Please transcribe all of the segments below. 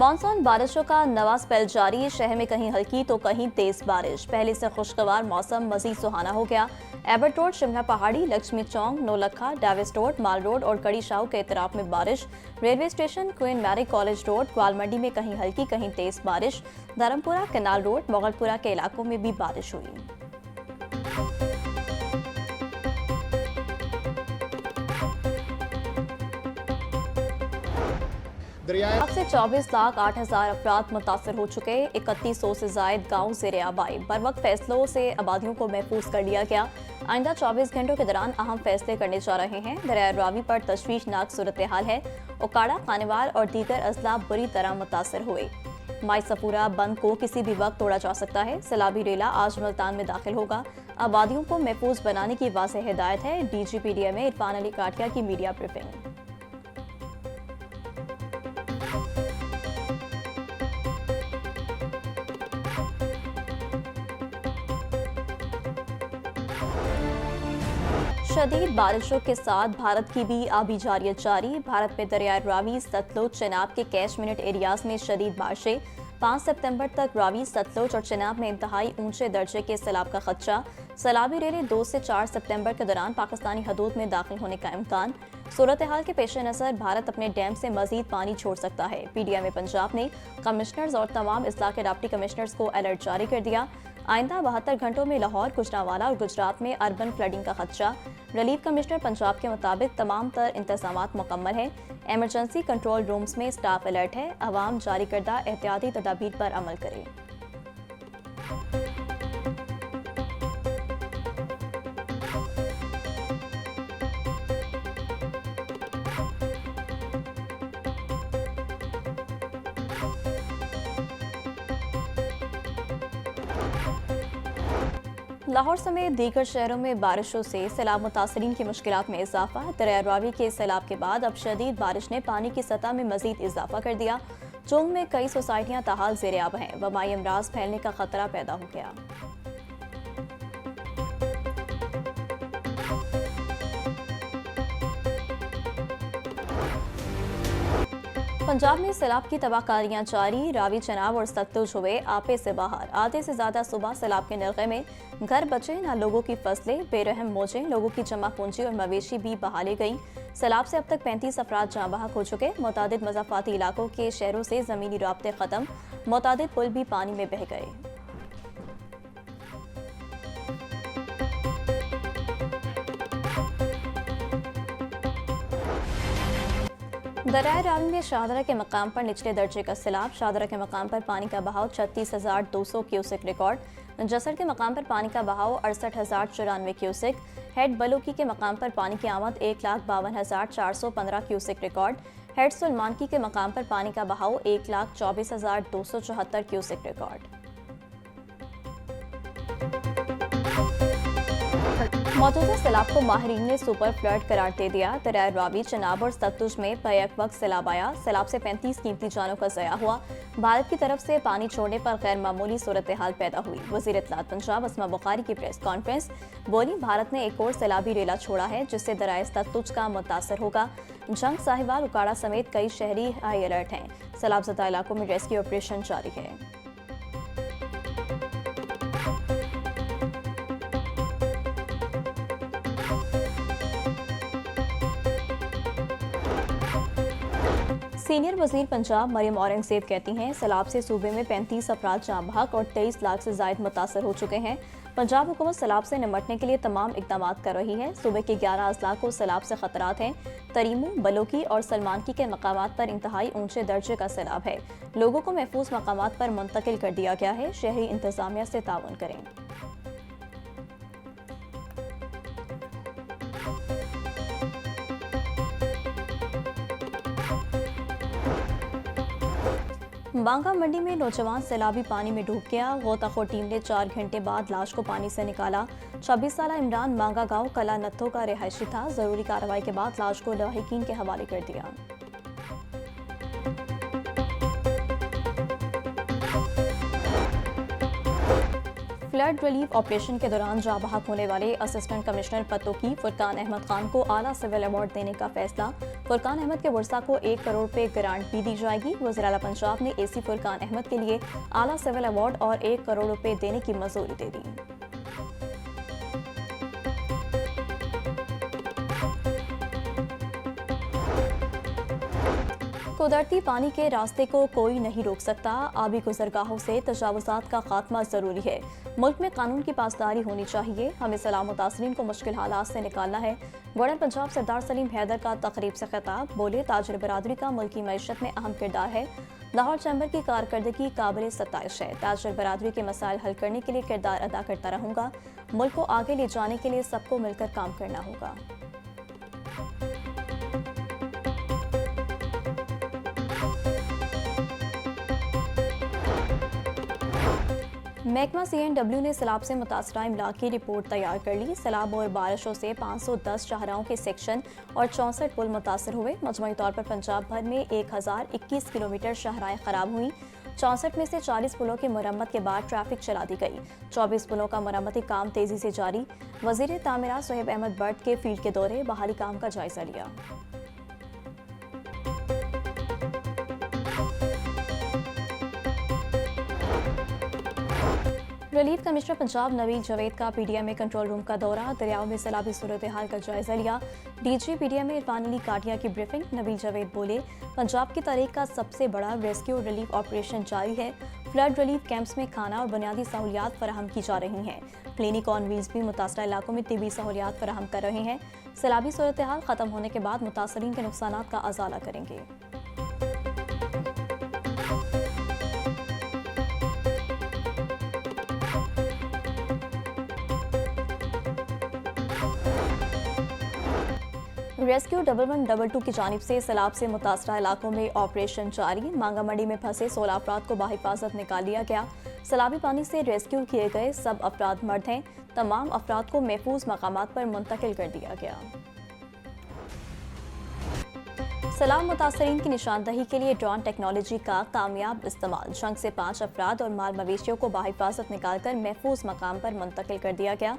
Monsoon बारिशों का नवा स्पेल जारी। शहर में कहीं हल्की तो कहीं तेज बारिश। पहले से खुशगवार मौसम मजीद सुहाना हो गया। Ebert Road, Shimla Pahari, Lakshmi Chowk, Naulakha, Davis Road, Mall Road और कड़ी शाह के इतराफ में बारिश। Railway station, Queen Mary College Road, Gwal Mandi में कहीं हल्की कहीं तेज बारिश। धर्मपुरा, कैनाल रोड, मोगलपुरा के इलाकों में भी बारिश हुई। अब से 24,08,000 अफराद मुतासर हो चुके। 3100 से जायद गाँव ज़ेर आबाई। बर वक्त फैसलों से आबादियों को महफूज कर लिया गया। आइंदा 24 घंटों के दौरान अहम फैसले करने जा रहे हैं। दरिया रावी पर तशवीशनाक सूरत हाल है। उकाड़ा, खानेवाल और दीगर अजला बुरी तरह मुतासर हुए। माई सपूरा बंद को किसी भी वक्त तोड़ा जा सकता है। सैलाबी रेला आज मुल्तान में दाखिल होगा। आबादियों को महफूज बनाने की वाज़ेह हिदायत है। DGPDMA इरफान अली काटिया की मीडिया ब्रीफिंग। शदीद बारिशों के साथ भारत की भी आबी जारियत जारी। भारत में दरिया रावी, सतलुज, चेनाब के कैश मिनट एरियाज में शदीद बारिशें। 5 सितंबर तक रावी, सतलुज और चेनाब में इंतहाई ऊंचे दर्जे के सैलाब का खदशा। सैलाबी रेलें 2 से 4 सितंबर के दौरान पाकिस्तानी हदूद में दाखिल होने का इम्कान। सूरत हाल के पेश नज़र भारत अपने डैम से मजीद पानी छोड़ सकता है। PDMA पंजाब ने कमिश्नर्स और तमाम अजला के डिप्टी कमिश्नर्स को अलर्ट जारी कर दिया। आइंदा 72 घंटों में लाहौर, गुजरांवाला और गुजरात में अर्बन फ्लडिंग का खदशा। रिलीफ कमिश्नर पंजाब के मुताबिक तमाम तर इंतजामात मुकम्मल हैं। एमरजेंसी कंट्रोल रूम्स में स्टाफ अलर्ट है। अवाम जारी करदा एहतियाती तदाबीर पर अमल करें। लाहौर समेत दीगर शहरों में बारिशों से सैलाब मुतासरीन की मुश्किलात में इजाफा। दरिया रावी के सैलाब के बाद अब शदीद बारिश ने पानी की सतह में मजीद इजाफा कर दिया। चोंग में कई सोसाइटियां ताहाल ज़ेर आब हैं। वबाई अमराज फैलने का खतरा पैदा हो गया। पंजाब में सैलाब की तबाहकारियां जारी। रावी, चनाब और सतलुज हुए आपे से बाहर। आधे से ज्यादा सुबह सैलाब के नलके में घर बचे न लोगों की फसलें। बेरहम मौजें, लोगों की जमा पूंजी और मवेशी भी बहा ले गई। सैलाब से अब तक 35 अफराद जाँ बहक हो चुके। मुतादिद मज़ाफ़ाती इलाकों के शहरों से ज़मीनी राब्ते ख़त्म। मुतादिद पुल भी पानी में बह गए। दरिया रावी में शाहदरा के मकाम पर निचले दर्जे का सैलाब। शाहदरा के मकाम पर पानी का बहाव 36,200 क्यूसेक रिकॉर्ड। जसर के मकाम पर पानी का बहाव 68,094 क्यूसेक। हेड बलूकी के मकाम पर पानी की आमद 1,52,415 क्यूसेक रिकॉर्ड। हेड सुलमानकी के मकाम पर पानी का बहाव 1,24,274 क्यूसेक रिकॉर्ड। मौजूदा सैलाब को माहिरीन ने सुपर फ्लड करार दे दिया। दरिया रावी, चनाब और सतलुज में बैक वक्त सैलाब आया। सैलाब से 35 कीमती जानों का ज़या हुआ। भारत की तरफ से पानी छोड़ने पर गैर मामूली सूरत हाल पैदा हुई। वज़ीर इत्तलात पंजाब अस्मा बुखारी की प्रेस कॉन्फ्रेंस। बोली, भारत ने एक और सैलाबी रेला छोड़ा है जिससे दरिया सतलुज का मुतासर होगा। जंग, साहिवाल, उकाड़ा समेत कई शहरी हाई अलर्ट हैं। सैलाबज़दा इलाकों में रेस्क्यू ऑपरेशन जारी है। सीनियर वजीर पंजाब मरियम औरंगजेब कहती हैं, सैलाब से सूबे में 35 अफराद जाँ बहक और 23 लाख से जायद मुतासर हो चुके हैं। पंजाब हुकूमत सैलाब से निमटने के लिए तमाम इकदाम कर रही है। सूबे के 11 अजला को सैलाब से खतरात हैं। तरीमू, बलोकी और सलमानकी के मकामात पर इंतहाई ऊंचे दर्जे का सैलाब है। लोगों को महफूज मकामात पर मुंतकिल कर दिया गया है। शहरी इंतजामिया से ताउन करें। बांगा मंडी में नौजवान सैलाबी पानी में डूब गया। गोताखोर टीम ने 4 घंटे बाद लाश को पानी से निकाला। 26 साला इमरान बांगा गांव कला नत्थो का रिहायशी था। जरूरी कार्रवाई के बाद लाश को लाहिकीन के हवाले कर दिया। फ्लड रिलीफ ऑपरेशन के दौरान जाँ बहक होने वाले असिस्टेंट कमिश्नर पतोकी फुरकान अहमद खान को आला सिविल अवार्ड देने का फैसला। फुरकान अहमद के वर्सा को 1 करोड़ रुपए ग्रांट भी दी जाएगी। वज़ीर आला पंजाब ने एसी फुरकान अहमद के लिए आला सिविल अवार्ड और 1 करोड़ रुपए देने की मंजूरी दे दी। कुदरती पानी के रास्ते को कोई नहीं रोक सकता। आबी गुजरगाहों से तजावुज़ात का खात्मा जरूरी है। मुल्क में कानून की पासदारी होनी चाहिए। हमें सलाम मुतासरीन को मुश्किल हालात से निकालना है। गवर्नर पंजाब सरदार सलीम हैदर का तकरीब से खिताब। बोले, ताजिर बरादरी का मुल्क की मईशत में अहम किरदार है। लाहौर चैम्बर की कारकर्दगी काबिल सताइश है। ताजिर बरादरी के मसाइल हल करने के लिए किरदार अदा करता रहूंगा। मुल्क को आगे ले जाने के लिए सबको मिलकर काम करना होगा। महकमा CNW ने सैलाब से मुतासरा इमलाक की रिपोर्ट तैयार कर ली। सैलाब और बारिशों से 510 शाहराहों के सेक्शन और 64 पुल मुतासर हुए। मजमूई तौर पर पंजाब भर में 1021 किलोमीटर शाहराहें खराब हुई। 64 में से 40 पुलों की मरम्मत के बाद ट्रैफिक चला दी गई। 24 पुलों का मरम्मती काम तेजी से जारी। वजीर तामीरात सोहेब अहमद बट के फील्ड के दौरे बहाली काम का जायजा लिया। रिलीफ कमिश्नर पंजाब नवील जवेद का PDM में कंट्रोल रूम का दौरा। दरियाओं में सैलाबी सूरत हाल का जायजा लिया। DG PDM में इरफान अली काटिया की ब्रीफिंग। नवील जवेद बोले, पंजाब की तारीख का सबसे बड़ा रेस्क्यू रिलीफ ऑपरेशन जारी है। फ्लड रिलीफ कैंप्स में खाना और बुनियादी सहूलियात फराहम की जा रही हैं। क्लिनिक ऑन व्हील्स भी मुतासरा इलाकों में तिबी सहूलियात फराहम कर रहे हैं। सैलाबी सूरत हाल खत्म होने के बाद मुतासरीन के नुकसानात का अजाला करेंगे। रेस्क्यू 1112 की जानिब से सैलाब से मुतासरा इलाकों में ऑपरेशन जारी। मांगा मंडी में फंसे 16 अफराद को बाहिफाजत निकाल लिया गया। सैलाबी पानी से रेस्क्यू किए गए सब अफराद मर्द हैं। तमाम अफराद को महफूज मकामात पर मुंतकिल कर दिया गया। सैलाब मुतासरीन की निशानदही के लिए ड्रोन टेक्नोलॉजी का कामयाब इस्तेमाल। जंग से 5 अफराद और माल मवेशियों को बाहिफाजत निकालकर महफूज मकाम पर मुंतकिल कर दिया गया।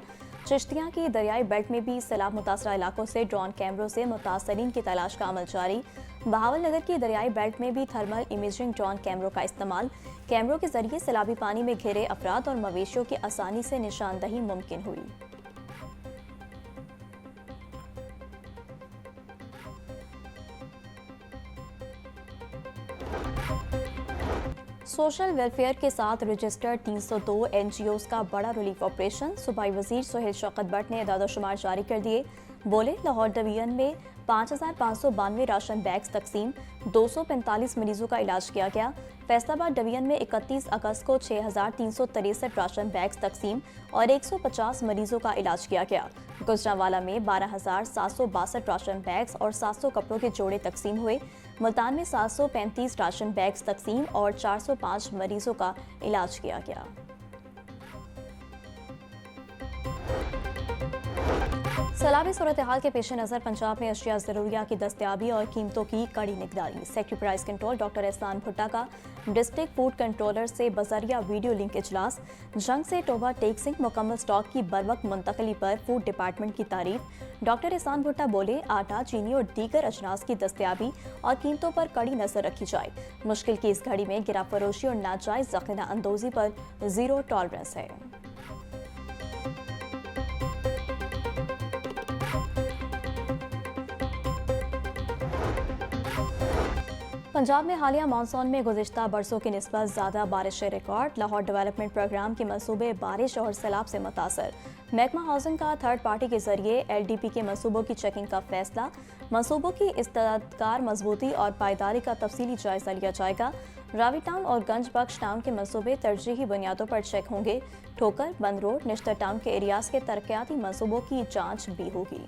चिश्तियाँ की दरियाई बेल्ट में भी सैलाब मुतासरा इलाकों से ड्रोन कैमरों से मुतासरीन की तलाश का अमल जारी। बहावल नगर की दरियाई बेल्ट में भी थर्मल इमेजिंग ड्रोन कैमरों का इस्तेमाल। कैमरों के जरिए सैलाबी पानी में घिरे अफराद और मवेशियों की आसानी से निशानदही मुमकिन हुई। सोशल वेलफेयर के साथ रजिस्टर्ड 302 NGOs का बड़ा रिलीफ ऑपरेशन। सूबाई वजीर सोहेल शौकत भट्ट ने इदाद-ओ-शुमार जारी कर दिए। बोले, लाहौर डिवीजन में 5592 राशन बैग्स तकसीम। 245 मरीजों का इलाज किया गया। फैसलाबाद डिवीजन में 31 अगस्त को 6363 राशन बैग्स तकसीम और 150 मरीजों का इलाज किया गया। गुजरांवाला में 12762 राशन बैग्स और 700 कपड़ों के जोड़े तकसीम हुए। मुल्तान में 735 राशन बैग्स तकसीम और 405 मरीजों का इलाज किया गया। सैलाबी सूरत हाल के पेश नज़र पंजाब में अशिया ज़रूरिया की दस्तयाबी और कीमतों की कड़ी निगरानी। सेक्रेटरी प्राइस कंट्रोल डॉक्टर एहसान भुट्टा का डिस्ट्रिक्ट फूड कंट्रोलर से बजरिया वीडियो लिंक इजलास। जंग से टोबा टेक्सिंग मुकम्मल स्टॉक की बरवक्त मुंतकली पर फूड डिपार्टमेंट की तारीफ। डॉक्टर एहसान भुट्टा बोले, आटा, चीनी और दीगर अजनास की दस्तयाबी और कीमतों पर कड़ी नजर रखी जाए। मुश्किल की इस घड़ी में गिराफरोशी और नाजायज ज़ख़ीरा अंदोज़ी पर जीरो टॉलरेंस है। पंजाब में हालिया मानसून में गुज़िश्ता बरसों की निस्बत ज़्यादा बारिश रिकॉर्ड। लाहौर डेवलपमेंट प्रोग्राम के मंसूबे बारिश और सैलाब से मुतासर। महकमा हाउसिंग का थर्ड पार्टी के जरिए LDP के मंसूबों की चेकिंग का फैसला। मंसूबों की इस्तेदादकार मजबूती और पायदारी का तफसीली जायजा लिया जाएगा। रावी टाउन और गंज बख्श टाउन के मंसूबे तरजीही बुनियादों पर चेक होंगे। ठोकर, बंद रोड, निश्तर टाउन के एरियाज के तरक्याती मंसूबों की जाँच भी होगी।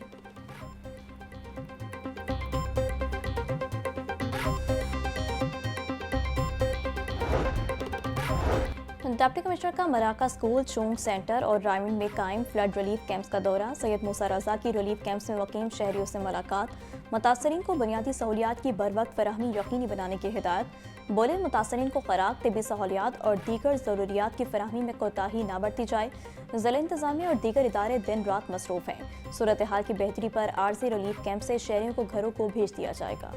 डिप्टी कमिश्नर का मराका स्कूल, चोंग सेंटर और रायमंड में कायम फ्लड रिलीफ कैंप्स का दौरा। सैयद मूसा रजा की रिलीफ कैंप्स में मुकीम शहरियों से मुलाकात। मुतासरीन को बुनियादी सहूलियात की बरवक्त फराहमी यकीनी बनाने की हिदायत। बोले मुतासरीन को खुराक, तिबी सहूलियात और दीगर ज़रूरियात की फराहमी में कोताही न बरती जाए। ज़िला इंतज़ामिया और दीगर इदारे दिन रात मसरूफ़ हैं। सूरत हाल की बेहतरी पर आर्जी रिलीफ कैंप से शहरियों को घरों को भेज दिया जाएगा।